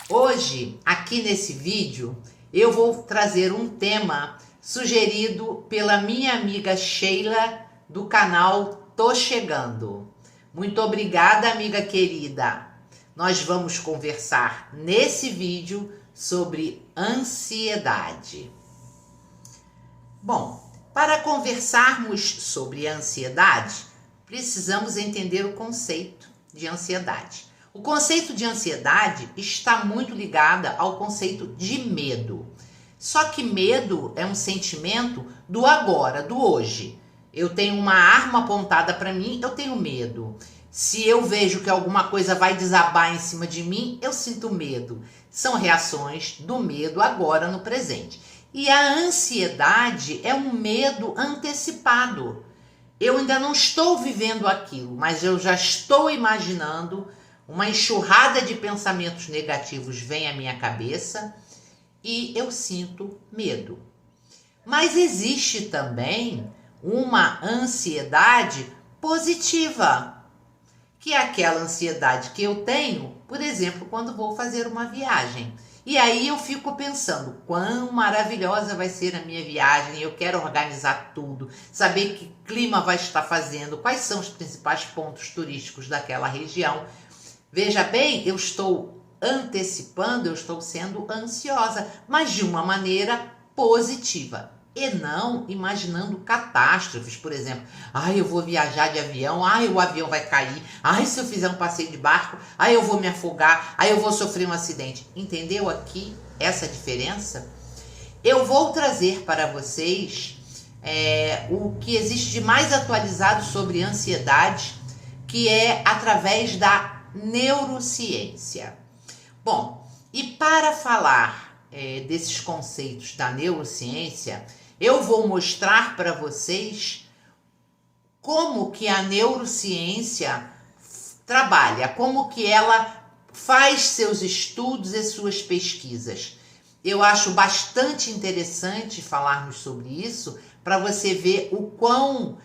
Hoje, aqui nesse vídeo, eu vou trazer um tema sugerido pela minha amiga Sheila do canal Tô Chegando. Muito obrigada, amiga querida. Nós vamos conversar nesse vídeo sobre ansiedade. Bom, para conversarmos sobre ansiedade, precisamos entender o conceito de ansiedade. O conceito de ansiedade está muito ligado ao conceito de medo. Só que medo é um sentimento do agora, do hoje. Eu tenho uma arma apontada para mim, eu tenho medo. Se eu vejo que alguma coisa vai desabar em cima de mim, eu sinto medo. São reações do medo agora no presente. E a ansiedade é um medo antecipado. Eu ainda não estou vivendo aquilo, mas eu já estou imaginando. Uma enxurrada de pensamentos negativos vem à minha cabeça e eu sinto medo. Mas existe também uma ansiedade positiva, que é aquela ansiedade que eu tenho, por exemplo, quando vou fazer uma viagem. E aí eu fico pensando, quão maravilhosa vai ser a minha viagem, eu quero organizar tudo, saber que clima vai estar fazendo, quais são os principais pontos turísticos daquela região. Veja bem, eu estou antecipando, eu estou sendo ansiosa, mas de uma maneira positiva. E não imaginando catástrofes, por exemplo. Ai, eu vou viajar de avião, ai, o avião vai cair, ai, se eu fizer um passeio de barco, ai, eu vou me afogar, ai, eu vou sofrer um acidente. Entendeu aqui essa diferença? Eu vou trazer para vocês o que existe de mais atualizado sobre ansiedade, que é através da neurociência. Bom, e para falar desses conceitos da neurociência, eu vou mostrar para vocês como que a neurociência trabalha, como que ela faz seus estudos e suas pesquisas. Eu acho bastante interessante falarmos sobre isso para você ver o quão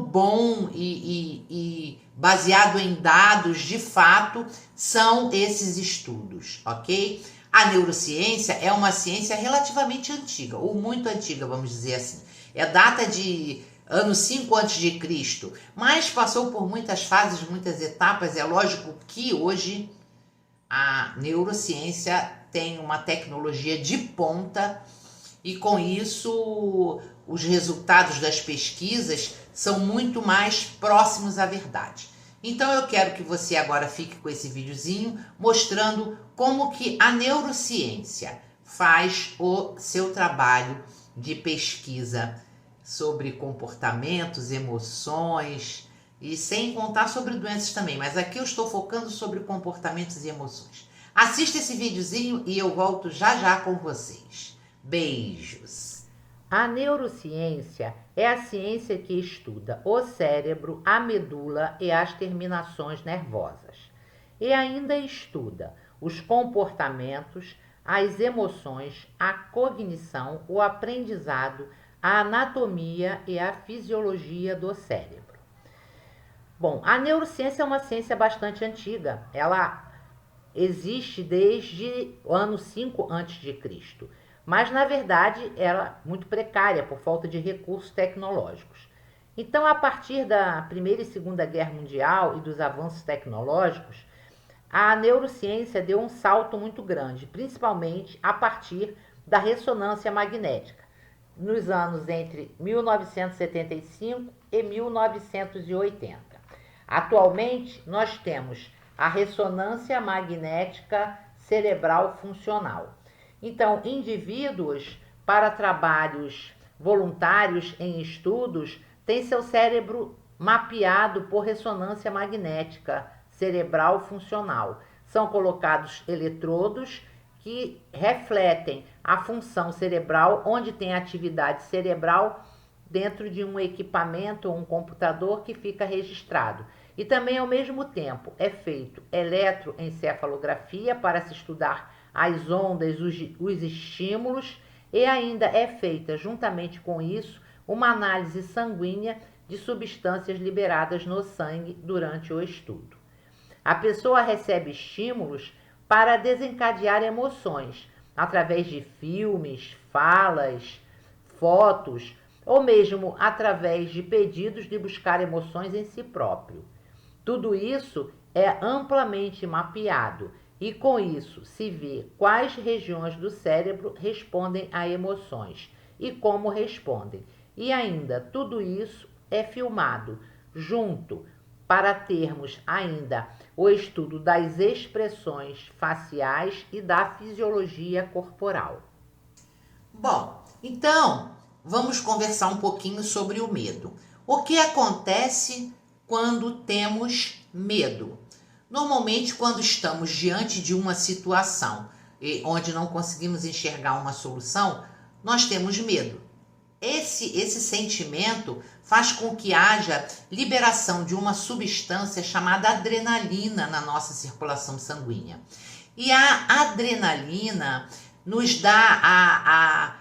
bom e baseado em dados de fato são esses estudos, ok? A neurociência é uma ciência relativamente antiga, ou muito antiga, vamos dizer assim. É data de ano 5 a.C., mas passou por muitas fases, muitas etapas. É lógico que hoje a neurociência tem uma tecnologia de ponta e com isso os resultados das pesquisas são muito mais próximos à verdade. Então eu quero que você agora fique com esse videozinho mostrando como que a neurociência faz o seu trabalho de pesquisa sobre comportamentos, emoções e sem contar sobre doenças também, mas aqui eu estou focando sobre comportamentos e emoções. Assista esse videozinho e eu volto já já com vocês. Beijos! A neurociência é a ciência que estuda o cérebro, a medula e as terminações nervosas. E ainda estuda os comportamentos, as emoções, a cognição, o aprendizado, a anatomia e a fisiologia do cérebro. Bom, a neurociência é uma ciência bastante antiga. Ela existe desde o ano 5 a.C., mas na verdade era muito precária por falta de recursos tecnológicos. Então, a partir da Primeira e Segunda Guerra Mundial e dos avanços tecnológicos, a neurociência deu um salto muito grande, principalmente a partir da ressonância magnética, nos anos entre 1975 e 1980. Atualmente, nós temos a ressonância magnética cerebral funcional. Então, indivíduos para trabalhos voluntários em estudos têm seu cérebro mapeado por ressonância magnética cerebral funcional. São colocados eletrodos que refletem a função cerebral, onde tem atividade cerebral dentro de um equipamento ou um computador que fica registrado. E também, ao mesmo tempo, é feito eletroencefalografia para se estudar as ondas, os estímulos, e ainda é feita, juntamente com isso, uma análise sanguínea de substâncias liberadas no sangue durante o estudo. A pessoa recebe estímulos para desencadear emoções, através de filmes, falas, fotos, ou mesmo através de pedidos de buscar emoções em si próprio. Tudo isso é amplamente mapeado e com isso se vê quais regiões do cérebro respondem a emoções e como respondem. E ainda tudo isso é filmado junto para termos ainda o estudo das expressões faciais e da fisiologia corporal. Bom, então vamos conversar um pouquinho sobre o medo. O que acontece quando temos medo? Normalmente, quando estamos diante de uma situação onde não conseguimos enxergar uma solução, nós temos medo. Esse sentimento faz com que haja liberação de uma substância chamada adrenalina na nossa circulação sanguínea. E a adrenalina nos dá a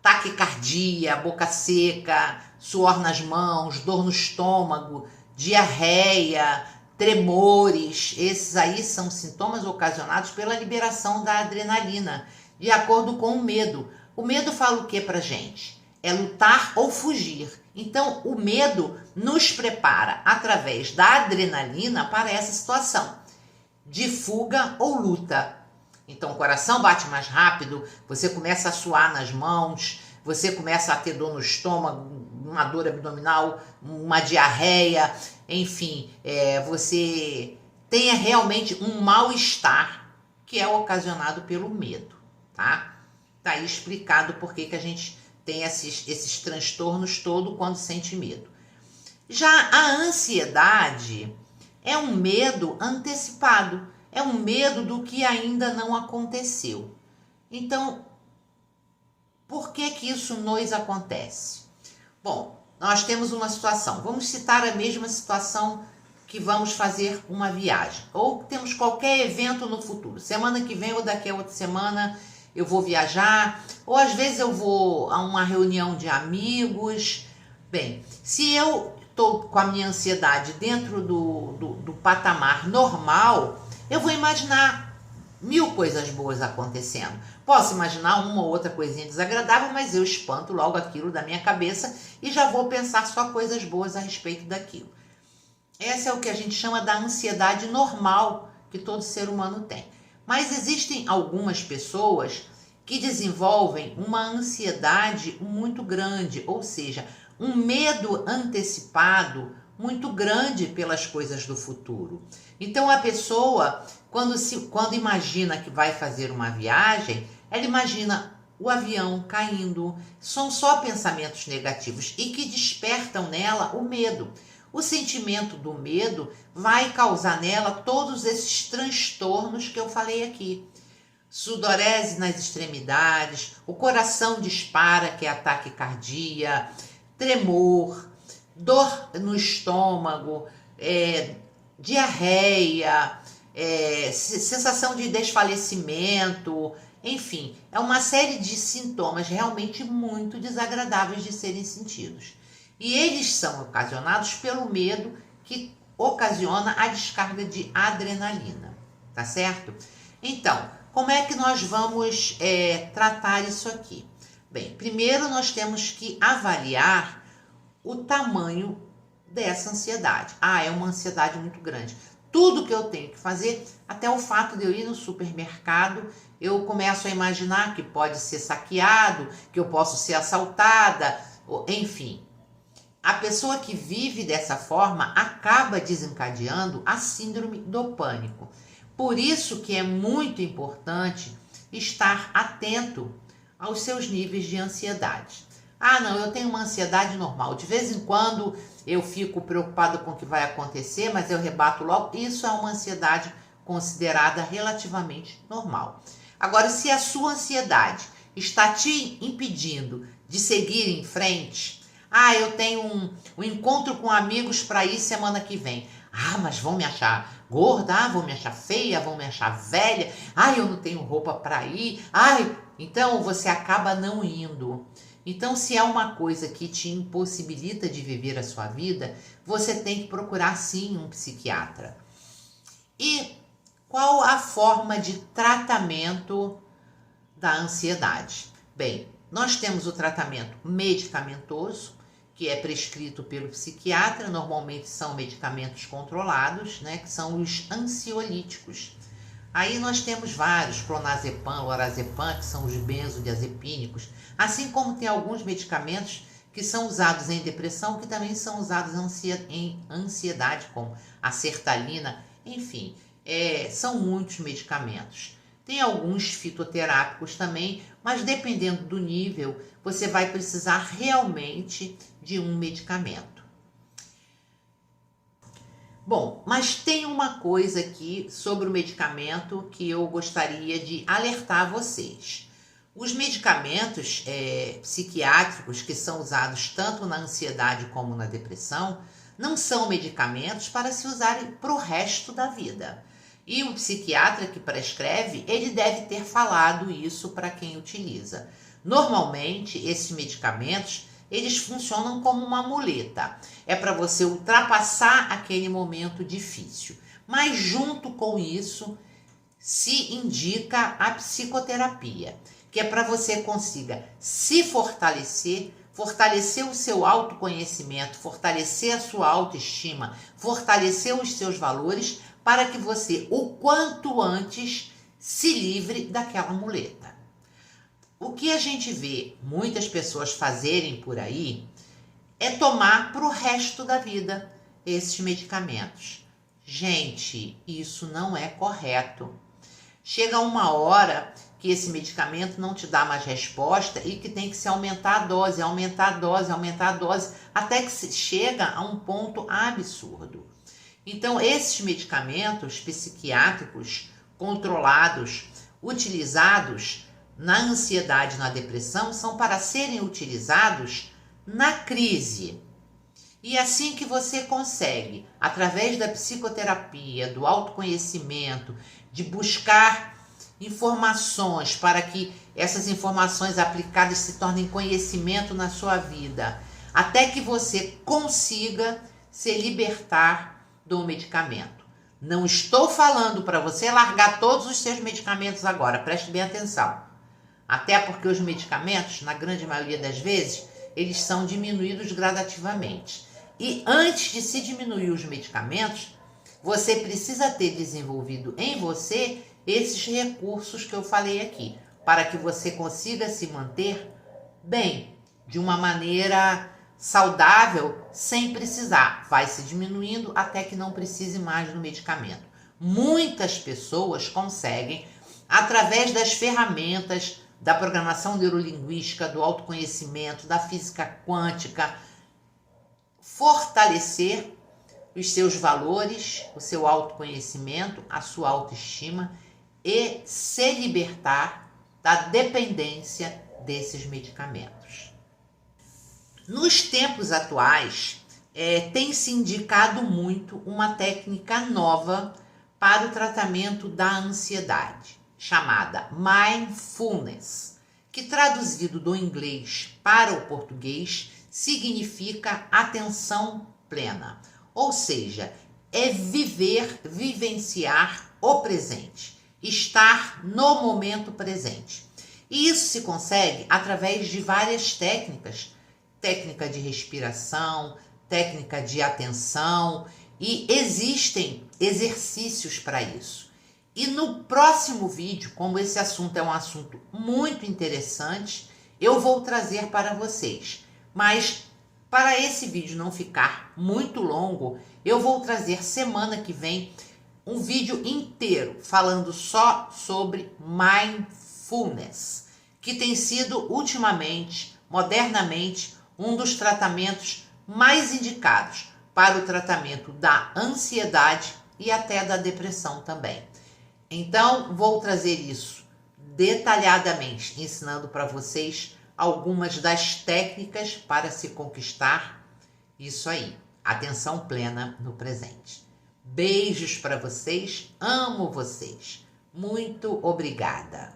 taquicardia, boca seca, suor nas mãos, dor no estômago, diarreia, tremores. Esses aí são sintomas ocasionados pela liberação da adrenalina, de acordo com o medo. O medo fala o que pra gente? É lutar ou fugir. Então, o medo nos prepara através da adrenalina para essa situação de fuga ou luta. Então, o coração bate mais rápido, você começa a suar nas mãos, você começa a ter dor no estômago, uma dor abdominal, uma diarreia, enfim, você tenha realmente um mal-estar que é ocasionado pelo medo, tá? Tá aí explicado por que a gente tem esses transtornos todo quando sente medo. Já a ansiedade é um medo antecipado, é um medo do que ainda não aconteceu. Então, por que isso nos acontece? Bom, nós temos uma situação, vamos citar a mesma situação que vamos fazer uma viagem, ou temos qualquer evento no futuro, semana que vem ou daqui a outra semana eu vou viajar, ou às vezes eu vou a uma reunião de amigos. Bem, se eu estou com a minha ansiedade dentro do patamar normal, eu vou imaginar 1000 coisas boas acontecendo. Posso imaginar uma ou outra coisinha desagradável, mas eu espanto logo aquilo da minha cabeça e já vou pensar só coisas boas a respeito daquilo. Essa é o que a gente chama da ansiedade normal que todo ser humano tem. Mas existem algumas pessoas que desenvolvem uma ansiedade muito grande, ou seja, um medo antecipado muito grande pelas coisas do futuro. Então a pessoa, quando imagina que vai fazer uma viagem, ela imagina o avião caindo. São só pensamentos negativos e que despertam nela o medo. O sentimento do medo vai causar nela todos esses transtornos que eu falei aqui. Sudorese nas extremidades, o coração dispara, que é a taquicardia, tremor, dor no estômago, diarreia, sensação de desfalecimento, enfim, é uma série de sintomas realmente muito desagradáveis de serem sentidos. E eles são ocasionados pelo medo que ocasiona a descarga de adrenalina, tá certo? Então, como é que nós vamos tratar isso aqui? Bem, primeiro nós temos que avaliar o tamanho dessa ansiedade. É uma ansiedade muito grande. Tudo que eu tenho que fazer, até o fato de eu ir no supermercado, eu começo a imaginar que pode ser saqueado, que eu posso ser assaltada, enfim. A pessoa que vive dessa forma acaba desencadeando a síndrome do pânico. Por isso que é muito importante estar atento aos seus níveis de ansiedade. Não, eu tenho uma ansiedade normal. De vez em quando eu fico preocupado com o que vai acontecer, mas eu rebato logo. Isso é uma ansiedade considerada relativamente normal. Agora, se a sua ansiedade está te impedindo de seguir em frente, eu tenho um encontro com amigos para ir semana que vem. Mas vão me achar gorda, vão me achar feia, vão me achar velha. Eu não tenho roupa para ir. Então você acaba não indo. Então, se é uma coisa que te impossibilita de viver a sua vida, você tem que procurar sim um psiquiatra. E Qual a forma de tratamento da ansiedade? Bem, nós temos o tratamento medicamentoso, que é prescrito pelo psiquiatra, normalmente são medicamentos controlados, né, que são os ansiolíticos. Aí nós temos vários, clonazepam, lorazepam, que são os benzodiazepínicos, assim como tem alguns medicamentos que são usados em depressão, que também são usados em ansiedade, como a sertralina, enfim, são muitos medicamentos. Tem alguns fitoterápicos também, mas dependendo do nível, você vai precisar realmente de um medicamento. Bom, mas tem uma coisa aqui sobre o medicamento que eu gostaria de alertar vocês. Os medicamentos psiquiátricos que são usados tanto na ansiedade como na depressão não são medicamentos para se usarem para o resto da vida. E o psiquiatra que prescreve, ele deve ter falado isso para quem utiliza. Normalmente, esses medicamentos, eles funcionam como uma muleta. É para você ultrapassar aquele momento difícil. Mas junto com isso, se indica a psicoterapia, que é para você consiga se fortalecer, fortalecer o seu autoconhecimento, fortalecer a sua autoestima, fortalecer os seus valores, para que você, o quanto antes, se livre daquela muleta. O que a gente vê muitas pessoas fazerem por aí é tomar para o resto da vida esses medicamentos. Gente, isso não é correto. Chega uma hora que esse medicamento não te dá mais resposta e que tem que se aumentar a dose, aumentar a dose, aumentar a dose, até que se chega a um ponto absurdo. Então, esses medicamentos psiquiátricos controlados, utilizados na ansiedade e na depressão, são para serem utilizados na crise. E assim que você consegue, através da psicoterapia, do autoconhecimento, de buscar informações para que essas informações aplicadas se tornem conhecimento na sua vida, até que você consiga se libertar do medicamento. Não estou falando para você largar todos os seus medicamentos agora, preste bem atenção. Até porque os medicamentos, na grande maioria das vezes, eles são diminuídos gradativamente. E antes de se diminuir os medicamentos, você precisa ter desenvolvido em você esses recursos que eu falei aqui, para que você consiga se manter bem, de uma maneira saudável, sem precisar. Vai se diminuindo até que não precise mais do medicamento. Muitas pessoas conseguem, através das ferramentas da programação neurolinguística, do autoconhecimento, da física quântica, fortalecer os seus valores, o seu autoconhecimento, a sua autoestima e se libertar da dependência desses medicamentos. Nos tempos atuais, tem se indicado muito uma técnica nova para o tratamento da ansiedade, chamada Mindfulness, que traduzido do inglês para o português significa atenção plena, ou seja, é vivenciar o presente, estar no momento presente. E isso se consegue através de várias técnicas, técnica de respiração, técnica de atenção, e existem exercícios para isso. E no próximo vídeo, como esse assunto é um assunto muito interessante, eu vou trazer para vocês. Mas para esse vídeo não ficar muito longo, eu vou trazer semana que vem um vídeo inteiro falando só sobre Mindfulness, que tem sido ultimamente, modernamente, um dos tratamentos mais indicados para o tratamento da ansiedade e até da depressão também. Então, vou trazer isso detalhadamente, ensinando para vocês algumas das técnicas para se conquistar isso aí, atenção plena no presente. Beijos para vocês, amo vocês. Muito obrigada.